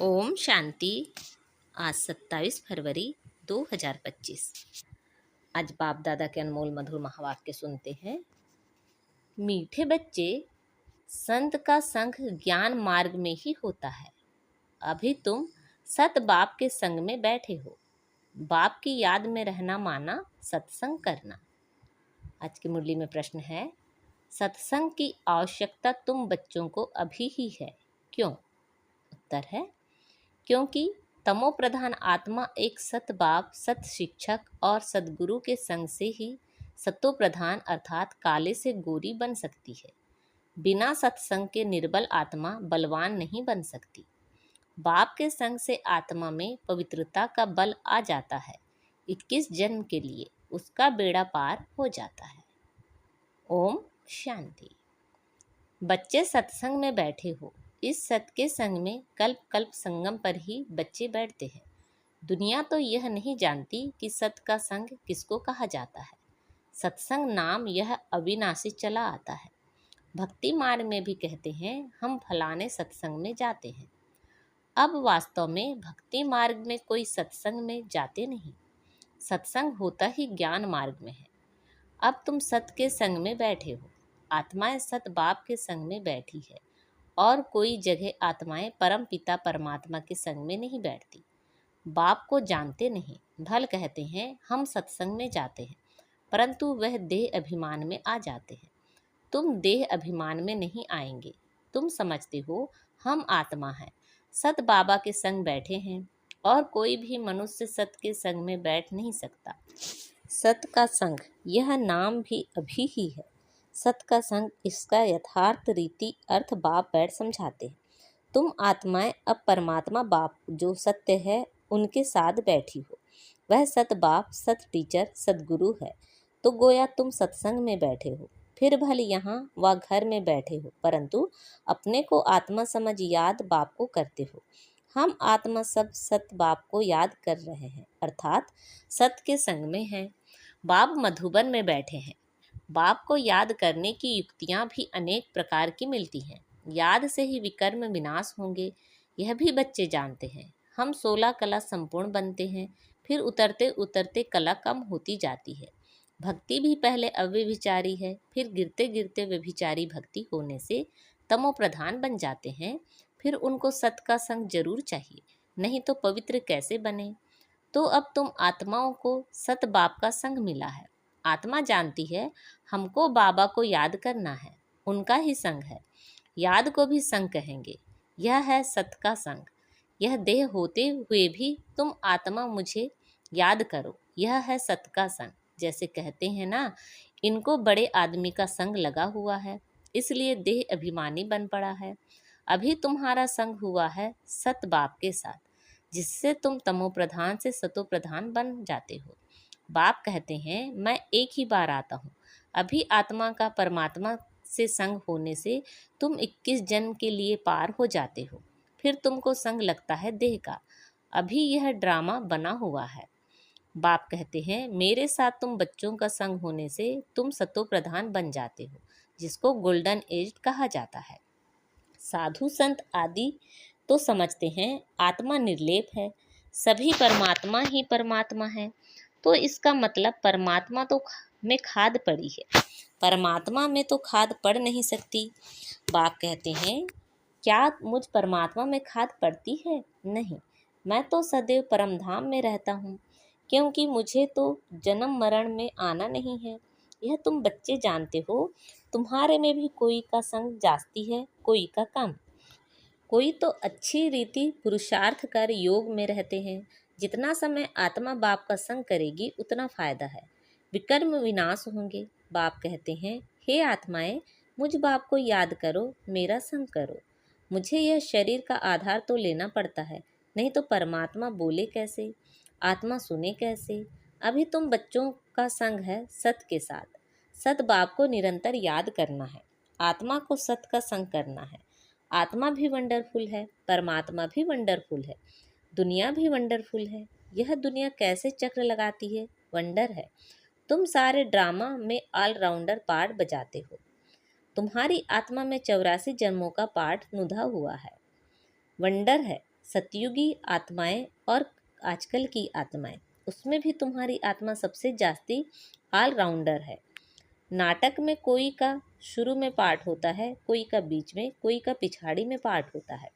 ओम शांति। आज 27 फरवरी 2025। आज बाप दादा के अनमोल मधुर महावाक्य सुनते हैं। मीठे बच्चे, संत का संग ज्ञान मार्ग में ही होता है। अभी तुम सत बाप के संग में बैठे हो। बाप की याद में रहना माना सत्संग करना। आज की मुरली में प्रश्न है, सत्संग की आवश्यकता तुम बच्चों को अभी ही है, क्यों? उत्तर है, क्योंकि तमो प्रधान आत्मा एक सत बाप, सत शिक्षक और सदगुरु के संग से ही सतो प्रधान अर्थात काले से गोरी बन सकती है। बिना सत्संग के निर्बल आत्मा बलवान नहीं बन सकती। बाप के संग से आत्मा में पवित्रता का बल आ जाता है। 21 जन्म के लिए उसका बेड़ा पार हो जाता है। ओम शांति। बच्चे सत्संग में बैठे हो। इस सत के संग में कल्प कल्प संगम पर ही बच्चे बैठते हैं। दुनिया तो यह नहीं जानती कि सत का संग किसको कहा जाता है। सत्संग नाम यह अविनाशी चला आता है। भक्ति मार्ग में भी कहते हैं हम फलाने सत्संग में जाते हैं। अब वास्तव में भक्ति मार्ग में कोई सत्संग में जाते नहीं। सत्संग होता ही ज्ञान मार्ग में है। अब तुम सत के संग में बैठे हो। आत्माएं सत बाप के संग में बैठी है और कोई जगह आत्माएं परम पिता परमात्मा के संग में नहीं बैठती। बाप को जानते नहीं, भल कहते हैं हम सत्संग में जाते हैं, परंतु वह देह अभिमान में आ जाते हैं। तुम देह अभिमान में नहीं आएंगे। तुम समझते हो हम आत्मा हैं, सत बाबा के संग बैठे हैं और कोई भी मनुष्य सत के संग में बैठ नहीं सकता। सत का संग यह नाम भी अभी ही है। सत का संग इसका यथार्थ रीति अर्थ बाप बैठ समझाते हैं। तुम आत्माएं अब परमात्मा बाप जो सत्य है उनके साथ बैठी हो। वह सत बाप, सत टीचर, सदगुरु है। तो गोया तुम सत्संग में बैठे हो। फिर भले यहाँ व घर में बैठे हो, परंतु अपने को आत्मा समझ याद बाप को करते हो। हम आत्मा सब सत बाप को याद कर रहे हैं, अर्थात सत के संग में हैं। बाप मधुबन में बैठे हैं। बाप को याद करने की युक्तियाँ भी अनेक प्रकार की मिलती हैं। याद से ही विकर्म विनाश होंगे, यह भी बच्चे जानते हैं। हम 16 कला संपूर्ण बनते हैं, फिर उतरते उतरते कला कम होती जाती है। भक्ति भी पहले अव्यभिचारी है, फिर गिरते गिरते व्यभिचारी भक्ति होने से तमो प्रधान बन जाते हैं। फिर उनको सत का संग जरूर चाहिए, नहीं तो पवित्र कैसे बने। तो अब तुम आत्माओं को सत बाप का संग मिला है। आत्मा जानती है हमको बाबा को याद करना है, उनका ही संग है। याद को भी संग कहेंगे। यह है सत का संग। यह देह होते हुए भी तुम आत्मा मुझे याद करो, यह है सत का संग। जैसे कहते हैं ना, इनको बड़े आदमी का संग लगा हुआ है, इसलिए देह अभिमानी बन पड़ा है। अभी तुम्हारा संग हुआ है सत बाप के साथ, जिससे तुम तमो प्रधान से सतो प्रधान बन जाते हो। बाप कहते हैं मैं एक ही बार आता हूँ। अभी आत्मा का परमात्मा से संग होने से तुम 21 जन्म के लिए पार हो जाते हो। फिर तुमको संग लगता है देह का। अभी यह ड्रामा बना हुआ है। बाप कहते हैं मेरे साथ तुम बच्चों का संग होने से तुम सतो प्रधान बन जाते हो, जिसको गोल्डन एज कहा जाता है। साधु संत आदि तो समझते हैं आत्मा निर्लेप है, सभी परमात्मा ही परमात्मा है। तो इसका मतलब परमात्मा तो में खाद पड़ी है, परमात्मा में तो खाद पड़ नहीं सकती। बाप कहते हैं क्या मुझ परमात्मा में खाद पड़ती है? नहीं, मैं तो सदैव परमधाम में रहता हूँ, क्योंकि मुझे तो जन्म मरण में आना नहीं है। यह तुम बच्चे जानते हो। तुम्हारे में भी कोई का संग जास्ती है, कोई का कम। कोई तो अच्छी रीति पुरुषार्थ कर योग में रहते हैं। जितना समय आत्मा बाप का संग करेगी उतना फायदा है। विकर्म विनाश होंगे। बाप कहते हैं हे आत्माएं, मुझ बाप को याद करो, मेरा संग करो। मुझे यह शरीर का आधार तो लेना पड़ता है, नहीं तो परमात्मा बोले कैसे, आत्मा सुने कैसे। अभी तुम बच्चों का संग है सत के साथ। सत बाप को निरंतर याद करना है, आत्मा को सत का संग करना है। आत्मा भी वंडरफुल है, परमात्मा भी वंडरफुल है, दुनिया भी वंडरफुल है। यह दुनिया कैसे चक्र लगाती है, वंडर है। तुम सारे ड्रामा में ऑलराउंडर पार्ट बजाते हो। तुम्हारी आत्मा में 84 जन्मों का पार्ट नुधा हुआ है, वंडर है। सतयुगी आत्माएं और आजकल की आत्माएं, उसमें भी तुम्हारी आत्मा सबसे जास्ती ऑलराउंडर है। नाटक में कोई का शुरू में पार्ट होता है, कोई का बीच में, कोई का पिछाड़ी में पार्ट होता है।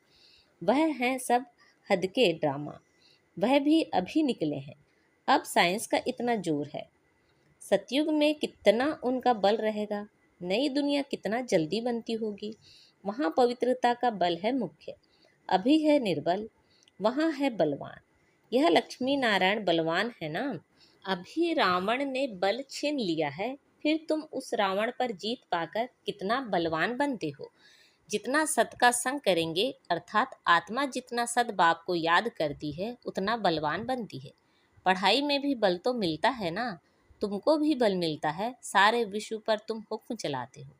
वह हैं सब हद के ड्रामा, वह भी अभी निकले हैं। अब साइंस का इतना जोर है, सतयुग में कितना उनका बल रहेगा। नई दुनिया कितना जल्दी बनती होगी। वहाँ पवित्रता का बल है मुख्य, अभी है निर्बल, वहाँ है बलवान। यह लक्ष्मी नारायण बलवान है ना। अभी रावण ने बल छीन लिया है, फिर तुम उस रावण पर जीत पाकर कितना बलवान बनते हो। जितना सत का संग करेंगे, अर्थात आत्मा जितना सद बाप को याद करती है, उतना बलवान बनती है। पढ़ाई में भी बल तो मिलता है ना, तुमको भी बल मिलता है। सारे विश्व पर तुम हुक्म चलाते हो।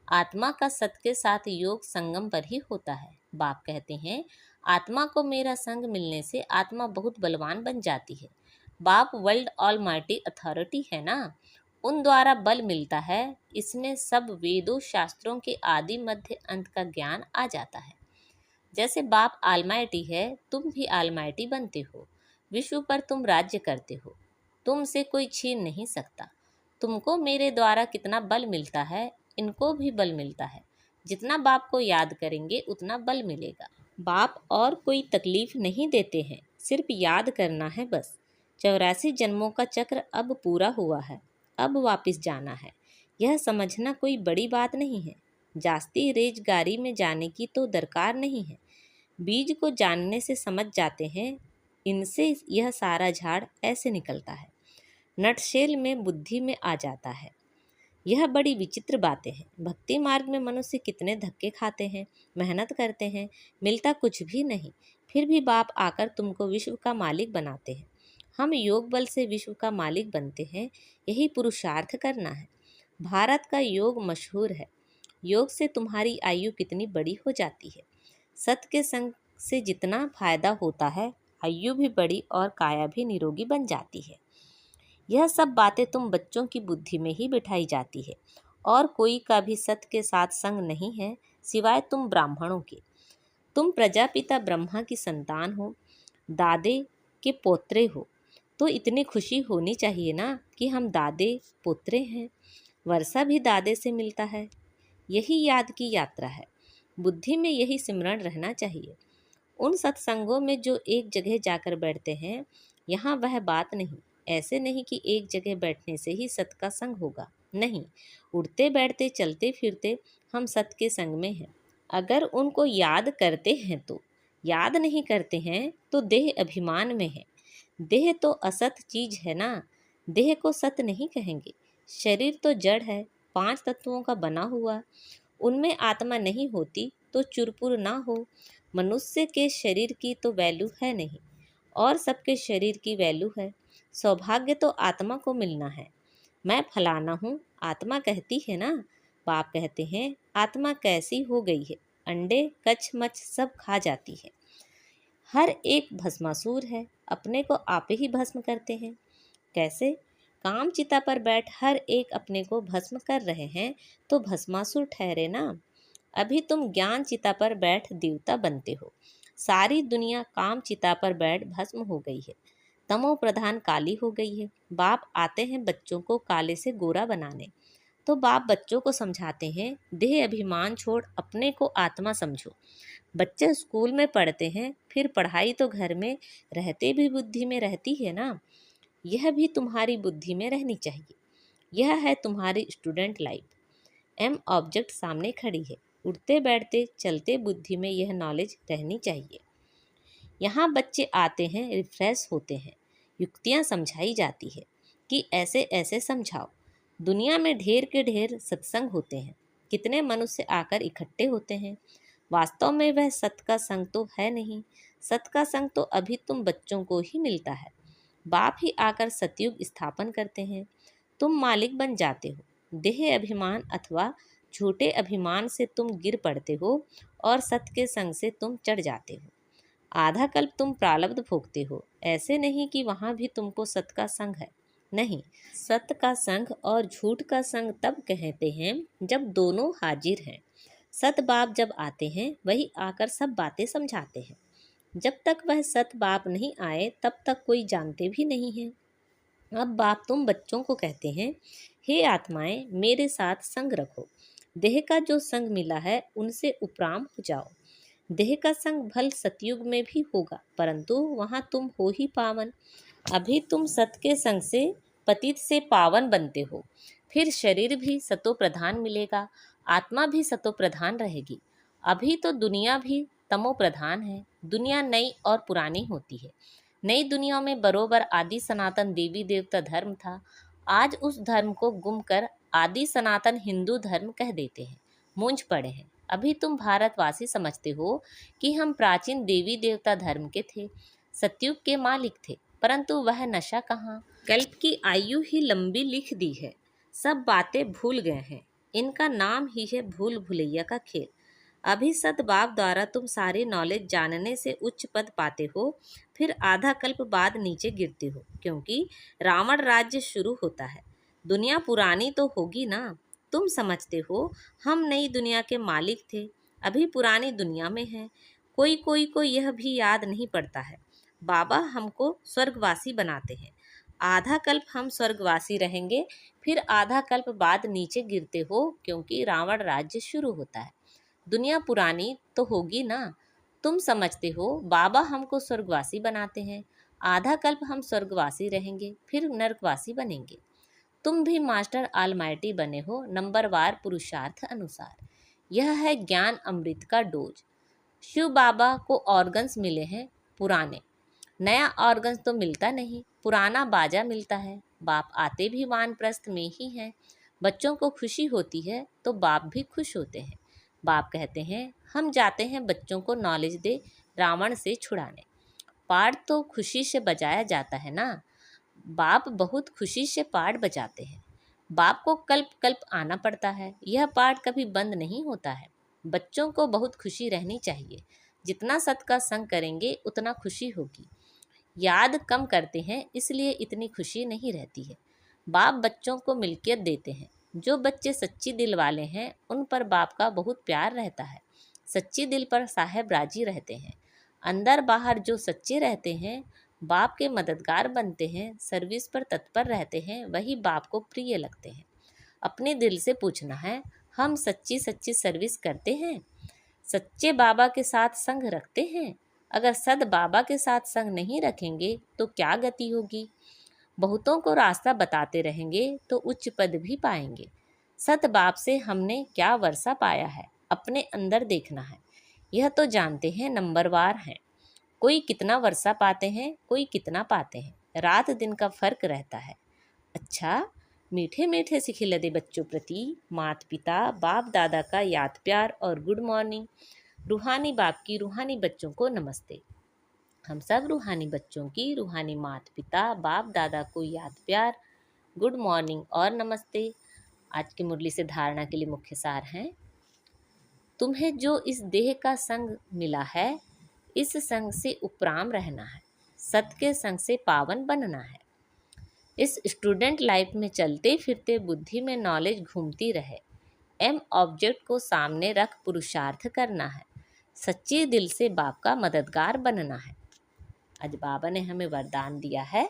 आत्मा का सत के साथ योग संगम पर ही होता है। बाप कहते हैं, आत्मा को मेरा संग मिलने से आत्मा बहुत बलवान बन जाती है। बाप वर्ल्ड ऑल माइटी अथॉरिटी है ना, उन द्वारा बल मिलता है। इसमें सब वेदों शास्त्रों के आदि मध्य अंत का ज्ञान आ जाता है। जैसे बाप आलमाइटी है, तुम भी आलमाइटी बनते हो। विश्व पर तुम राज्य करते हो, तुमसे कोई छीन नहीं सकता। तुमको मेरे द्वारा कितना बल मिलता है, इनको भी बल मिलता है। जितना बाप को याद करेंगे उतना बल मिलेगा। बाप और कोई तकलीफ नहीं देते हैं, सिर्फ याद करना है बस। 84 जन्मों का चक्र अब पूरा हुआ है, अब वापस जाना है। यह समझना कोई बड़ी बात नहीं है। जास्ती रेजगारी में जाने की तो दरकार नहीं है। बीज को जानने से समझ जाते हैं, इनसे यह सारा झाड़ ऐसे निकलता है। नटशेल में बुद्धि में आ जाता है। यह बड़ी विचित्र बातें हैं। भक्ति मार्ग में मनुष्य कितने धक्के खाते हैं, मेहनत करते हैं, मिलता कुछ भी नहीं। फिर भी बाप आकर तुमको विश्व का मालिक बनाते हैं। हम योग बल से विश्व का मालिक बनते हैं, यही पुरुषार्थ करना है। भारत का योग मशहूर है। योग से तुम्हारी आयु कितनी बड़ी हो जाती है। सत के संग से जितना फायदा होता है, आयु भी बड़ी और काया भी निरोगी बन जाती है। यह सब बातें तुम बच्चों की बुद्धि में ही बिठाई जाती है, और कोई का भी सत के साथ संग नहीं है सिवाय तुम ब्राह्मणों के। तुम प्रजापिता ब्रह्मा की संतान हो, दादे के पोत्रे हो, तो इतनी खुशी होनी चाहिए ना कि हम दादे पोत्रे हैं। वर्षा भी दादे से मिलता है। यही याद की यात्रा है। बुद्धि में यही सिमरण रहना चाहिए। उन सत्संगों में जो एक जगह जाकर बैठते हैं, यहाँ वह बात नहीं। ऐसे नहीं कि एक जगह बैठने से ही सत का संग होगा, नहीं। उठते बैठते चलते फिरते हम सत के संग में हैं। अगर उनको याद करते हैं तो, याद नहीं करते हैं तो देह अभिमान में है। देह तो असत चीज है ना, देह को सत नहीं कहेंगे। शरीर तो जड़ है, 5 तत्वों का बना हुआ। उनमें आत्मा नहीं होती तो चुरपुर ना हो। मनुष्य के शरीर की तो वैल्यू है नहीं, और सबके शरीर की वैल्यू है। सौभाग्य तो आत्मा को मिलना है। मैं फलाना हूँ, आत्मा कहती है ना। बाप कहते हैं, आत्मा कैसी हो गई है, अंडे कच मच सब खा जाती है। हर एक भस्मासुर है, अपने को आप ही भस्म करते हैं। कैसे? काम चिता पर बैठ हर एक अपने को भस्म कर रहे हैं, तो भस्मासुर ठहरे ना। अभी तुम ज्ञान चिता पर बैठ देवता बनते हो। सारी दुनिया काम चिता पर बैठ भस्म हो गई है, तमो प्रधान काली हो गई है। बाप आते हैं बच्चों को काले से गोरा बनाने, तो बाप बच्चों को समझाते हैं, देह अभिमान छोड़ अपने को आत्मा समझो। बच्चे स्कूल में पढ़ते हैं, फिर पढ़ाई तो घर में रहते भी बुद्धि में रहती है ना। यह भी तुम्हारी बुद्धि में रहनी चाहिए। यह है तुम्हारी स्टूडेंट लाइफ। एम ऑब्जेक्ट सामने खड़ी है। उठते बैठते चलते बुद्धि में यह नॉलेज रहनी चाहिए। यहाँ बच्चे आते हैं, रिफ्रेश होते हैं, युक्तियाँ समझाई जाती है कि ऐसे ऐसे समझाओ। दुनिया में ढेर के ढेर सत्संग होते हैं, कितने मनुष्य आकर इकट्ठे होते हैं। वास्तव में वह सत का संग तो है नहीं। सत का संग तो अभी तुम बच्चों को ही मिलता है। बाप ही आकर सतयुग स्थापन करते हैं, तुम मालिक बन जाते हो। देह अभिमान अथवा झूठे अभिमान से तुम गिर पड़ते हो, और सत के संग से तुम चढ़ जाते हो। आधा कल्प तुम प्रारब्ध भोगते हो। ऐसे नहीं कि वहाँ भी तुमको सत का संग है, नहीं। सत का संग और झूठ का संग तब कहते हैं जब दोनों हाजिर हैं। सत बाप जब आते हैं, वही आकर सब बातें समझाते हैं। जब तक वह सत बाप नहीं आए तब तक कोई जानते भी नहीं है। अब बाप तुम बच्चों को कहते हैं, हे आत्माएं मेरे साथ संग रखो, देह का जो संग मिला है उनसे उपराम हो जाओ। देह का संग भल सतयुग में भी होगा, परंतु वहाँ तुम हो ही पावन। अभी तुम सत के संग से पतित से पावन बनते हो, फिर शरीर भी सतो प्रधान मिलेगा, आत्मा भी सतो प्रधान रहेगी। अभी तो दुनिया भी तमो प्रधान है। दुनिया नई और पुरानी होती है। नई दुनिया में बरोबर आदि सनातन देवी देवता धर्म था। आज उस धर्म को गुम कर आदि सनातन हिंदू धर्म कह देते हैं। मूंझ पड़े हैं। अभी तुम भारतवासी समझते हो कि हम प्राचीन देवी देवता धर्म के थे, सतयुग के मालिक थे, परंतु वह नशा कहाँ। कल्प की आयु ही लंबी लिख दी है, सब बातें भूल गए हैं। इनका नाम ही है भूल भुलैया का खेल। अभी सद्भाव द्वारा तुम सारी नॉलेज जानने से उच्च पद पाते हो, फिर आधा कल्प बाद नीचे गिरते हो, क्योंकि रावण राज्य शुरू होता है। दुनिया पुरानी तो होगी ना। तुम समझते हो हम नई दुनिया के मालिक थे, अभी पुरानी दुनिया में हैं। कोई कोई को यह भी याद नहीं पड़ता है। बाबा हमको स्वर्गवासी बनाते हैं। आधा कल्प हम स्वर्गवासी रहेंगे, फिर आधा कल्प बाद नीचे गिरते हो, क्योंकि रावण राज्य शुरू होता है। दुनिया पुरानी तो होगी ना। तुम समझते हो बाबा हमको स्वर्गवासी बनाते हैं, आधा कल्प हम स्वर्गवासी रहेंगे, फिर नरकवासी बनेंगे। तुम भी मास्टर आलमाइटी बने हो, नंबरवार पुरुषार्थ अनुसार। यह है ज्ञान अमृत का डोज। शिव बाबा को ऑर्गन्स मिले हैं पुराने, नया ऑर्गन्स तो मिलता नहीं, पुराना बाजा मिलता है। बाप आते भी वानप्रस्थ में ही हैं। बच्चों को खुशी होती है तो बाप भी खुश होते हैं। बाप कहते हैं हम जाते हैं बच्चों को नॉलेज दे रावण से छुड़ाने। पाठ तो खुशी से बजाया जाता है ना। बाप बहुत खुशी से पाठ बजाते हैं। बाप को कल्प कल्प आना पड़ता है, यह पाठ कभी बंद नहीं होता है। बच्चों को बहुत खुशी रहनी चाहिए। जितना सत का संग करेंगे उतना खुशी होगी। याद कम करते हैं इसलिए इतनी खुशी नहीं रहती है। बाप बच्चों को मिल्कियत देते हैं। जो बच्चे सच्ची दिल वाले हैं उन पर बाप का बहुत प्यार रहता है। सच्ची दिल पर साहेब राजी रहते हैं। अंदर बाहर जो सच्चे रहते हैं बाप के मददगार बनते हैं, सर्विस पर तत्पर रहते हैं, वही बाप को प्रिय लगते हैं। अपने दिल से पूछना है, हम सच्ची सच्ची सर्विस करते हैं, सच्चे बाबा के साथ संग रखते हैं। अगर सद बाबा के साथ संग नहीं रखेंगे तो क्या गति होगी। बहुतों को रास्ता बताते रहेंगे तो उच्च पद भी पाएंगे। सत बाप से हमने क्या वर्षा पाया है, अपने अंदर देखना है। यह तो जानते हैं नंबरवार हैं। कोई कितना वर्षा पाते हैं, कोई कितना पाते हैं, रात दिन का फर्क रहता है। अच्छा, मीठे मीठे से खिलते बच्चों प्रति माता पिता बाप दादा का याद प्यार और गुड मॉर्निंग। रूहानी बाप की रूहानी बच्चों को नमस्ते। हम सब रूहानी बच्चों की रूहानी माता पिता बाप दादा को याद प्यार, गुड मॉर्निंग और नमस्ते। आज की मुरली से धारणा के लिए मुख्य सार हैं, तुम्हें जो इस देह का संग मिला है इस संग से उपराम रहना है, सत के संग से पावन बनना है। इस स्टूडेंट लाइफ में चलते फिरते बुद्धि में नॉलेज घूमती रहे। एम ऑब्जेक्ट को सामने रख पुरुषार्थ करना है, सच्चे दिल से बाप का मददगार बनना है। आज बाबा ने हमें वरदान दिया है,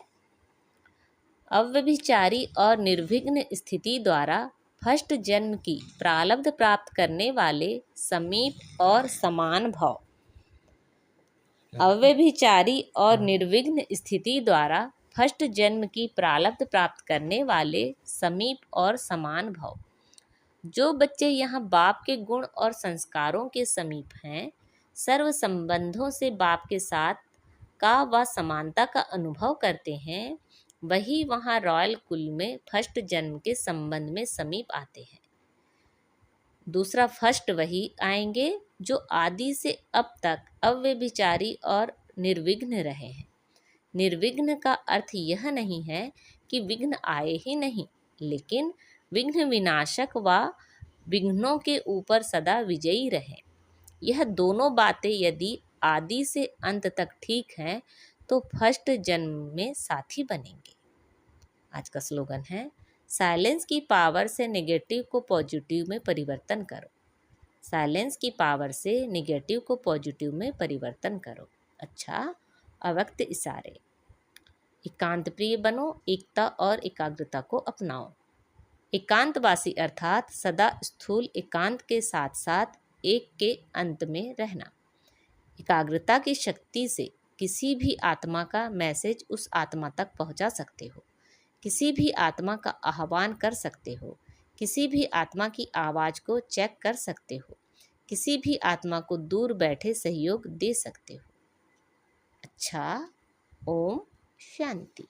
अव्यभिचारी और निर्विघ्न स्थिति द्वारा फर्स्ट जन्म की प्रारब्ध प्राप्त करने वाले समीप और समान भाव। अव्यभिचारी और निर्विघ्न स्थिति द्वारा फर्स्ट जन्म की प्रारब्ध प्राप्त करने वाले समीप और समान भाव। जो बच्चे यहाँ बाप के गुण और संस्कारों के समीप हैं, सर्व संबंधों से बाप के साथ का व समानता का अनुभव करते हैं, वही वहाँ रॉयल कुल में फर्स्ट जन्म के संबंध में समीप आते हैं। दूसरा फर्स्ट वही आएंगे जो आदि से अब तक अव्यभिचारी और निर्विघ्न रहे हैं। निर्विघ्न का अर्थ यह नहीं है कि विघ्न आए ही नहीं, लेकिन विघ्न विनाशक व विघ्नों के ऊपर सदा विजयी रहे। यह दोनों बातें यदि आदि से अंत तक ठीक हैं तो फर्स्ट जन्म में साथी बनेंगे। आज का स्लोगन है, साइलेंस की पावर से नेगेटिव को पॉजिटिव में परिवर्तन करो। साइलेंस की पावर से नेगेटिव को पॉजिटिव में परिवर्तन करो। अच्छा, अव्यक्त इशारे। एकांत प्रिय बनो, एकता और एकाग्रता को अपनाओ। एकांतवासी अर्थात सदा स्थूल एकांत के साथ साथ एक के अंत में रहना। एकाग्रता की शक्ति से किसी भी आत्मा का मैसेज उस आत्मा तक पहुंचा सकते हो, किसी भी आत्मा का आह्वान कर सकते हो, किसी भी आत्मा की आवाज़ को चेक कर सकते हो, किसी भी आत्मा को दूर बैठे सहयोग दे सकते हो। अच्छा, ओम शांति।